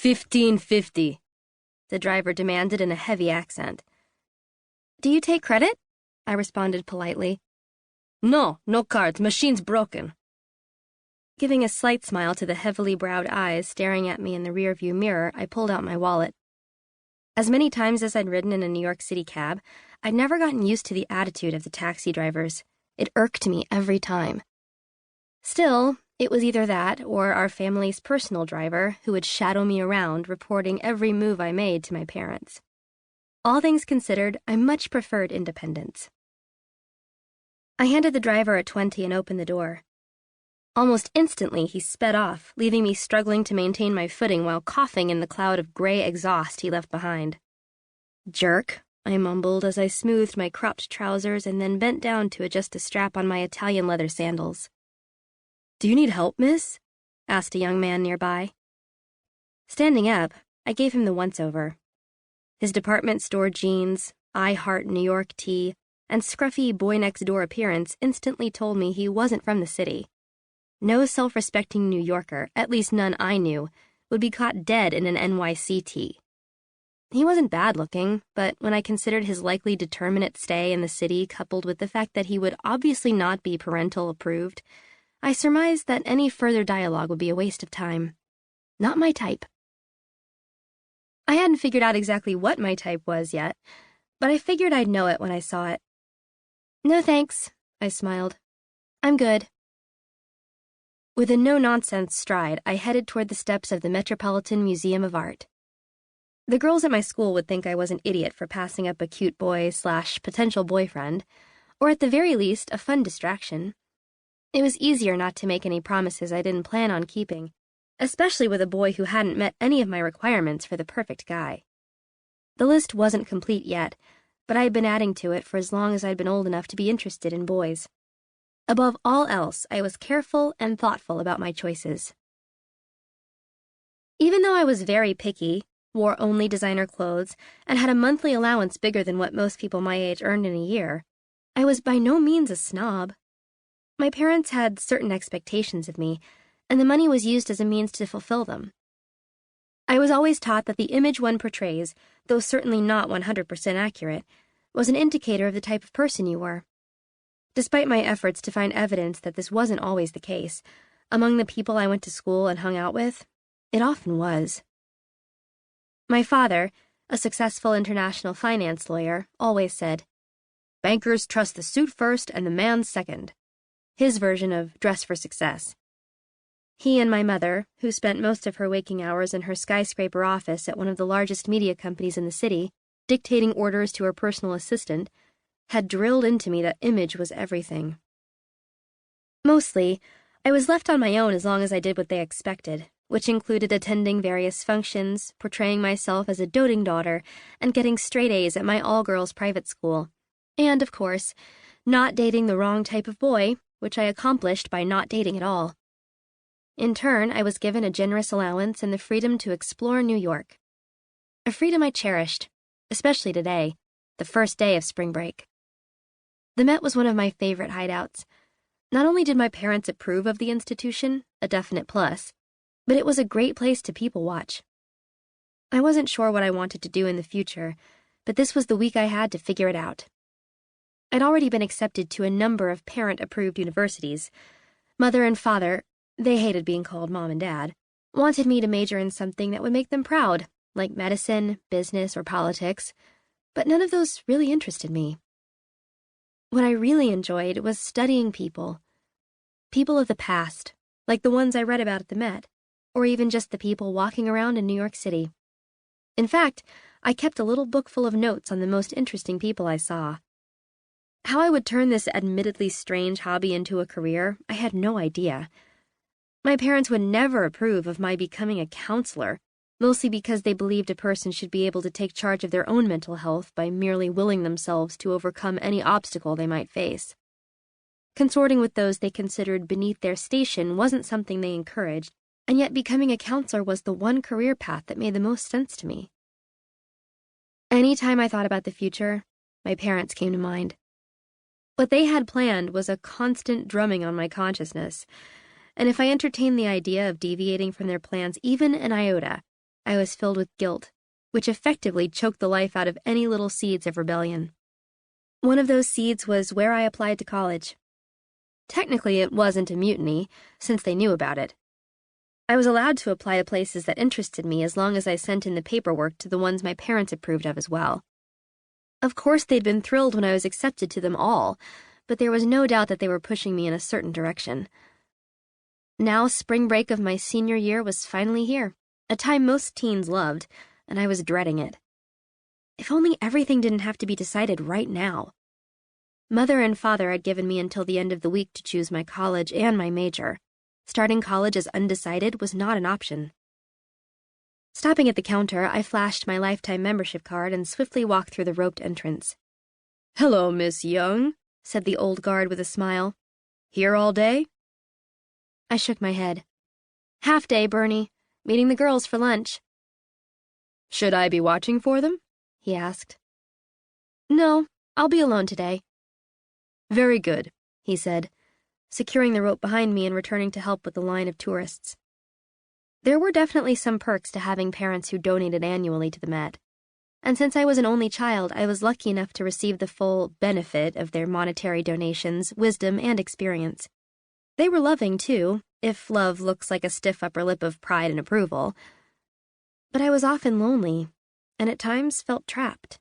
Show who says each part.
Speaker 1: $15.50, the driver demanded in a heavy accent.
Speaker 2: Do you take credit? I responded politely.
Speaker 1: No cards, machine's broken.
Speaker 2: Giving a slight smile to the heavily browed eyes staring at me in the rearview mirror, I pulled out my wallet. As many times as I'd ridden in a New York City cab, I'd never gotten used to the attitude of the taxi drivers. It irked me every time. Still, it was either that or our family's personal driver who would shadow me around, reporting every move I made to my parents. All things considered, I much preferred independence. I handed the driver a 20 and opened the door. Almost instantly, he sped off, leaving me struggling to maintain my footing while coughing in the cloud of gray exhaust he left behind. Jerk, I mumbled as I smoothed my cropped trousers and then bent down to adjust a strap on my Italian leather sandals.
Speaker 1: Do you need help, miss?
Speaker 2: Asked a young man nearby. Standing up, I gave him the once-over. His department store jeans, I Heart New York tee, and scruffy boy-next-door appearance instantly told me he wasn't from the city. No self-respecting New Yorker, at least none I knew, would be caught dead in an NYC tee. He wasn't bad-looking, but when I considered his likely determinate stay in the city coupled with the fact that he would obviously not be parental approved, I surmised that any further dialogue would be a waste of time. Not my type. I hadn't figured out exactly what my type was yet, but I figured I'd know it when I saw it. No thanks, I smiled. I'm good. With a no-nonsense stride, I headed toward the steps of the Metropolitan Museum of Art. The girls at my school would think I was an idiot for passing up a cute boy/potential boyfriend, or at the very least, a fun distraction. It was easier not to make any promises I didn't plan on keeping, especially with a boy who hadn't met any of my requirements for the perfect guy. The list wasn't complete yet, but I had been adding to it for as long as I'd been old enough to be interested in boys. Above all else, I was careful and thoughtful about my choices. Even though I was very picky, wore only designer clothes, and had a monthly allowance bigger than what most people my age earned in a year, I was by no means a snob. My parents had certain expectations of me, and the money was used as a means to fulfill them. I was always taught that the image one portrays, though certainly not 100% accurate, was an indicator of the type of person you were. Despite my efforts to find evidence that this wasn't always the case, among the people I went to school and hung out with, it often was. My father, a successful international finance lawyer, always said, "Bankers trust the suit first and the man second," his version of dress for success. He and my mother, who spent most of her waking hours in her skyscraper office at one of the largest media companies in the city, dictating orders to her personal assistant, had drilled into me that image was everything. Mostly, I was left on my own as long as I did what they expected, which included attending various functions, portraying myself as a doting daughter, and getting straight A's at my all-girls private school. And, of course, not dating the wrong type of boy, which I accomplished by not dating at all. In turn, I was given a generous allowance and the freedom to explore New York. A freedom I cherished, especially today, the first day of spring break. The Met was one of my favorite hideouts. Not only did my parents approve of the institution, a definite plus, but it was a great place to people watch. I wasn't sure what I wanted to do in the future, but this was the week I had to figure it out. I'd already been accepted to a number of parent-approved universities. Mother and father, they hated being called mom and dad, wanted me to major in something that would make them proud, like medicine, business, or politics, but none of those really interested me. What I really enjoyed was studying people. People of the past, like the ones I read about at the Met, or even just the people walking around in New York City. In fact, I kept a little book full of notes on the most interesting people I saw. How I would turn this admittedly strange hobby into a career, I had no idea. My parents would never approve of my becoming a counselor, mostly because they believed a person should be able to take charge of their own mental health by merely willing themselves to overcome any obstacle they might face. Consorting with those they considered beneath their station wasn't something they encouraged, and yet becoming a counselor was the one career path that made the most sense to me. Any time I thought about the future, my parents came to mind. What they had planned was a constant drumming on my consciousness, and if I entertained the idea of deviating from their plans even an iota, I was filled with guilt, which effectively choked the life out of any little seeds of rebellion. One of those seeds was where I applied to college. Technically, it wasn't a mutiny, since they knew about it. I was allowed to apply to places that interested me as long as I sent in the paperwork to the ones my parents approved of as well. Of course, they'd been thrilled when I was accepted to them all, but there was no doubt that they were pushing me in a certain direction. Now, spring break of my senior year was finally here, a time most teens loved, and I was dreading it. If only everything didn't have to be decided right now. Mother and father had given me until the end of the week to choose my college and my major. Starting college as undecided was not an option. Stopping at the counter, I flashed my lifetime membership card and swiftly walked through the roped entrance. "Hello, Miss Young," said the old guard with a smile. "Here all day?" I shook my head. "Half day, Bernie. Meeting the girls for lunch." "Should I be watching for them?" he asked. "No, I'll be alone today." "Very good," he said, securing the rope behind me and returning to help with the line of tourists. There were definitely some perks to having parents who donated annually to the Met, and since I was an only child, I was lucky enough to receive the full benefit of their monetary donations, wisdom, and experience. They were loving, too, if love looks like a stiff upper lip of pride and approval. But I was often lonely, and at times felt trapped.